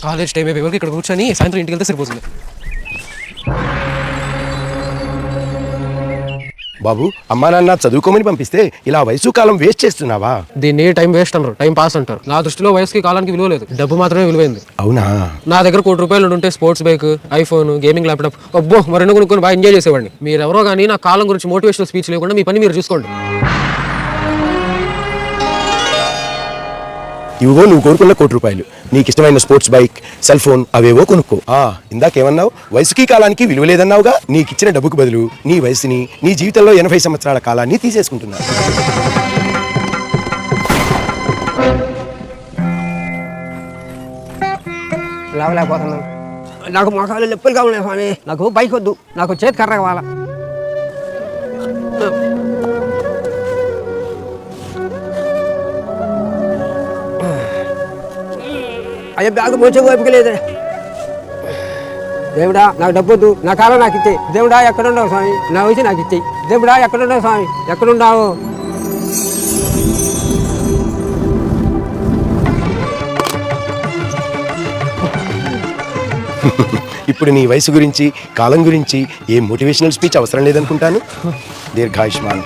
College time అయిపోయి వరకు ఇక్కడ కూర్చొని సాయంత్రం ఇంటికి వెళ్తే సరిపోతుంది. బాబు, అమ్మా నాన్న చదువుకోమని పంపిస్తే ఇలా వయసు కాలం వేస్ట్ చేస్తున్నావా? దీన్ని టైం వేస్ట్ అంటారు, టైం పాస్ అంటారు. నా దృష్టిలో వయసుకి కాలానికి విలువ లేదు, డబ్బు మాత్రమే విలువైంది. అవునా? నా దగ్గర ₹1,00,00,000 ఉంటే sports bike, iPhone, gaming laptop అబ్బో మరెన్నో కొనుక్కొని బాగా ఎంజాయ్ చేసేవాడిని. మీరు ఎవరో కానీ నా కాలం గురించి మోటివేషనల్ స్పీచ్ లేకుండా మీ పని మీరు చూసుకోండి. ఇవిగో నువ్వు కోరుకున్న ₹1,00,00,000. నీకు ఇష్టమైన స్పోర్ట్స్ బైక్, సెల్ ఫోన్ అవేవో కొనుక్కో. ఇందాకేమన్నావు? వయసుకి కాలానికి విలువ లేదన్నావుగా. నీకు ఇచ్చిన డబ్బుకు బదులు నీ వయసుని, నీ జీవితంలో 80 సంవత్సరాల కాలాన్ని తీసేసుకుంటున్నా. లేవలేకపోతున్నాను. నాకు మొఖాలు నొప్పులుగా ఉన్నాయి స్వామి. నాకు బైక్ వద్దు, నాకు చేతి కర్ర కావాలా. అయ్యో బ్యాగు మోచే వైపుకి లేదు. దేవుడా నాకు డబ్బొద్దు, నా కాలం నాకు ఇచ్చే. దేవుడా ఎక్కడున్నావు స్వామి, నా వయసు నాకు ఇచ్చేయి. దేవుడా ఎక్కడున్నావు స్వామి, ఎక్కడున్నావు? ఇప్పుడు నీ వయసు గురించి, కాలం గురించి ఏ మోటివేషనల్ స్పీచ్ అవసరం లేదనుకుంటాను. దీర్ఘాయుష్మాన్.